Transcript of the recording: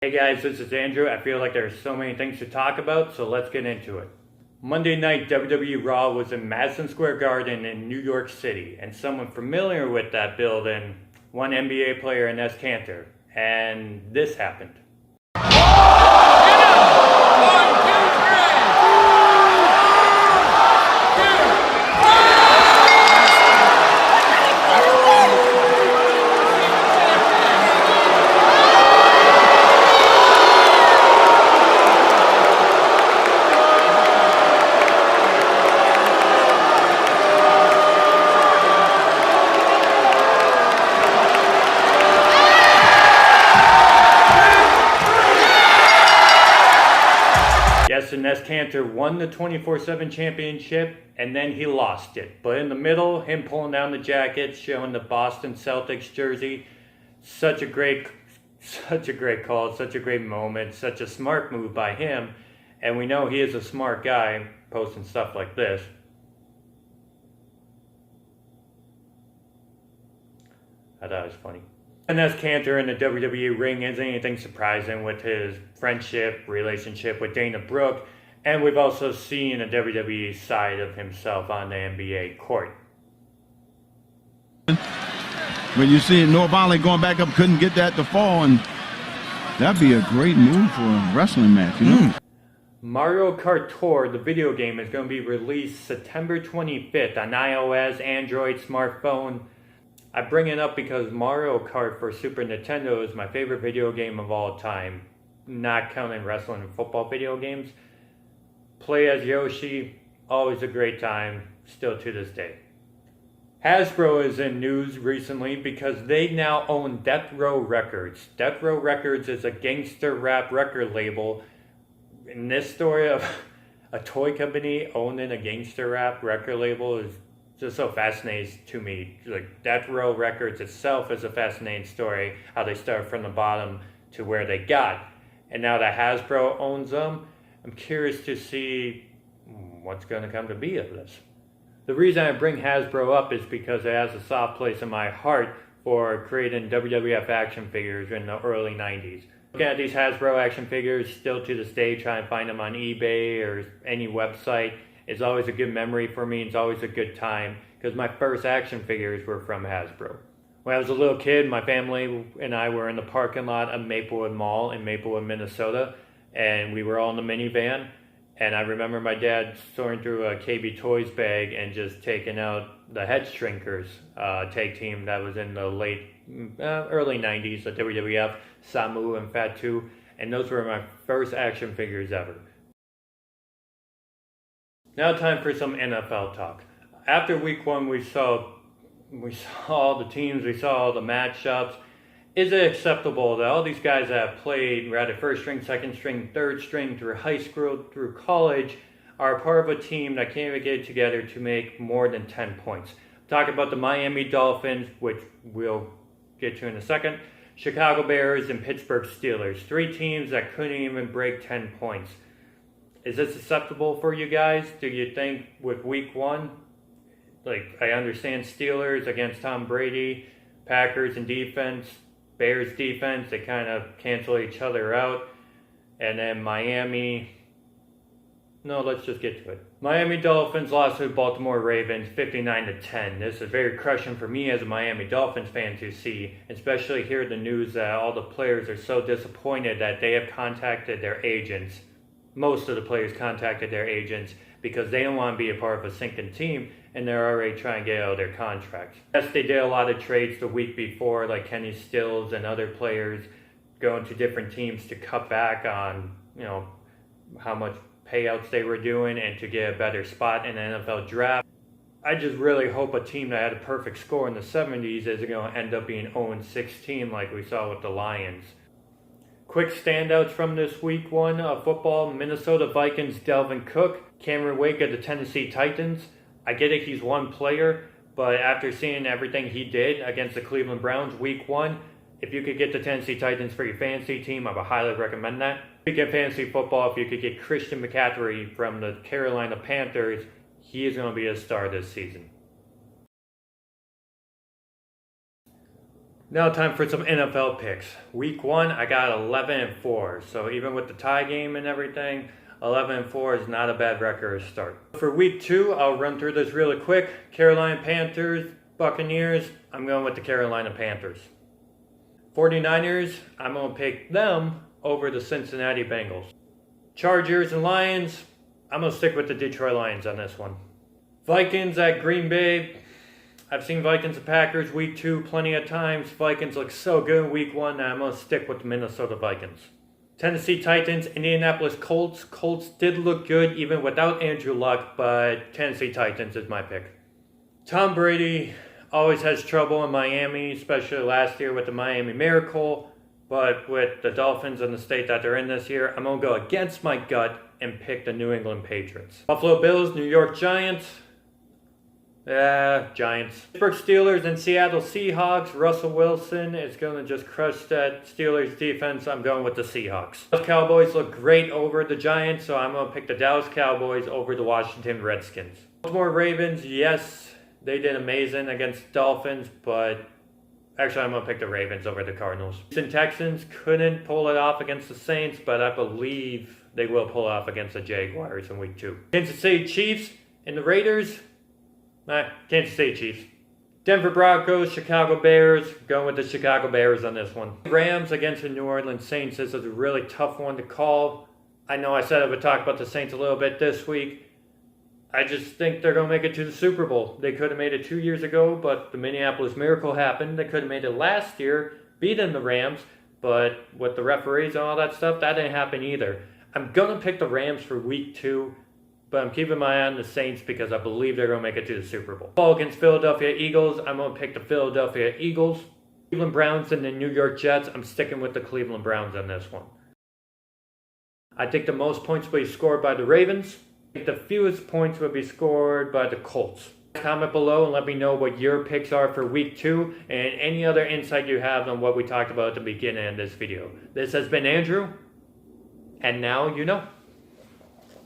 Hey guys, this is Andrew. I feel like there's so many things to talk about, so let's get into it. Monday night WWE Raw was in Madison Square Garden in New York City, and someone familiar with that building, one NBA player, Enes Kanter, and this happened. Yes, Enes Kanter won the 24/7 championship, and then he lost it. But in the middle, him pulling down the jacket, showing the Boston Celtics jersey, such a great call, such a great moment, such a smart move by him. And we know he is a smart guy, posting stuff like this. I thought it was funny. Enes Kanter in the WWE ring isn't anything surprising with his relationship with Dana Brooke, and we've also seen a WWE side of himself on the NBA court. But you see Noah Vonleh going back up, couldn't get that to fall, and that'd be a great move for a wrestling match, you know? Mario Kart Tour, the video game, is going to be released September 25th on iOS, Android, smartphone. I bring it up because Mario Kart for Super Nintendo is my favorite video game of all time, not counting wrestling and football video games. Play as Yoshi, always a great time, still to this day. Hasbro is in news recently because they now own Deathrow Records. Deathrow Records is a gangster rap record label. In this story of a toy company owning a gangster rap record label is just so fascinating to me. Like, Deathrow Records itself is a fascinating story, how they started from the bottom to where they got. And now that Hasbro owns them, I'm curious to see what's going to come to be of this. The reason I bring Hasbro up is because it has a soft place in my heart for creating WWF action figures in the early 90s. Looking at these Hasbro action figures, still to this day, try and find them on eBay or any website. It's always a good memory for me. It's always a good time because my first action figures were from Hasbro. When I was a little kid, my family and I were in the parking lot of Maplewood Mall in Maplewood, Minnesota, and we were all in the minivan. And I remember my dad sorting through a KB Toys bag and just taking out the Head Shrinkers tag team that was in the early 90s, the WWF, Samu and Fatu, and those were my first action figures ever. Now time for some NFL talk. After week one, we saw all the teams, we saw all the matchups. Is it acceptable that all these guys that have played, rather first string, second string, third string, through high school, through college, are a part of a team that can't even get together to make more than 10 points? Talk about the Miami Dolphins, which we'll get to in a second, Chicago Bears, and Pittsburgh Steelers. Three teams that couldn't even break 10 points. Is this acceptable for you guys? Do you think with week one, like, I understand Steelers against Tom Brady, Packers and defense, Bears defense, they kind of cancel each other out, and then Miami, no, let's just get to it. Miami Dolphins lost to the Baltimore Ravens 59-10. This is very crushing for me as a Miami Dolphins fan to see, especially hear the news that all the players are so disappointed that they have contacted their agents. Most of the players contacted their agents because they don't want to be a part of a sinking team, and they're already trying to get out of their contracts. Yes, they did a lot of trades the week before, like Kenny Stills and other players going to different teams to cut back on, how much payouts they were doing and to get a better spot in the NFL draft. I just really hope a team that had a perfect score in the 70s isn't going to end up being 0-16 like we saw with the Lions. Quick standouts from this week one of football: Minnesota Vikings Dalvin Cook, Cameron Wake of the Tennessee Titans. I get it, he's one player, but after seeing everything he did against the Cleveland Browns week one, if you could get the Tennessee Titans for your fantasy team, I would highly recommend that. If you get fantasy football, if you could get Christian McCaffrey from the Carolina Panthers, he is going to be a star this season. Now time for some NFL picks. Week 1, I got 11-4. So even with the tie game and everything, 11-4 is not a bad record to start. For week 2, I'll run through this really quick. Carolina Panthers, Buccaneers, I'm going with the Carolina Panthers. 49ers, I'm going to pick them over the Cincinnati Bengals. Chargers and Lions, I'm going to stick with the Detroit Lions on this one. Vikings at Green Bay. I've seen Vikings and Packers week 2 plenty of times. Vikings look so good in week 1 that I'm going to stick with the Minnesota Vikings. Tennessee Titans, Indianapolis Colts. Colts did look good even without Andrew Luck, but Tennessee Titans is my pick. Tom Brady always has trouble in Miami, especially last year with the Miami Miracle. But with the Dolphins and the state that they're in this year, I'm going to go against my gut and pick the New England Patriots. Buffalo Bills, New York Giants. Giants. Pittsburgh Steelers and Seattle Seahawks. Russell Wilson is going to just crush that Steelers defense. I'm going with the Seahawks. The Cowboys look great over the Giants, so I'm going to pick the Dallas Cowboys over the Washington Redskins. Baltimore Ravens, yes, they did amazing against Dolphins, but actually I'm going to pick the Ravens over the Cardinals. Houston Texans couldn't pull it off against the Saints, but I believe they will pull it off against the Jaguars in week 2. Kansas City Chiefs and the Raiders. Kansas City Chiefs. Denver Broncos, Chicago Bears. Going with the Chicago Bears on this one. Rams against the New Orleans Saints. This is a really tough one to call. I know I said I would talk about the Saints a little bit this week. I just think they're going to make it to the Super Bowl. They could have made it 2 years ago, but the Minneapolis Miracle happened. They could have made it last year, beating the Rams, but with the referees and all that stuff, that didn't happen either. I'm going to pick the Rams for week 2. But I'm keeping my eye on the Saints because I believe they're going to make it to the Super Bowl. Ball against Philadelphia Eagles, I'm going to pick the Philadelphia Eagles. Cleveland Browns and the New York Jets, I'm sticking with the Cleveland Browns on this one. I think the most points will be scored by the Ravens. I think the fewest points will be scored by the Colts. Comment below and let me know what your picks are for week 2 and any other insight you have on what we talked about at the beginning of this video. This has been Andrew, and now you know.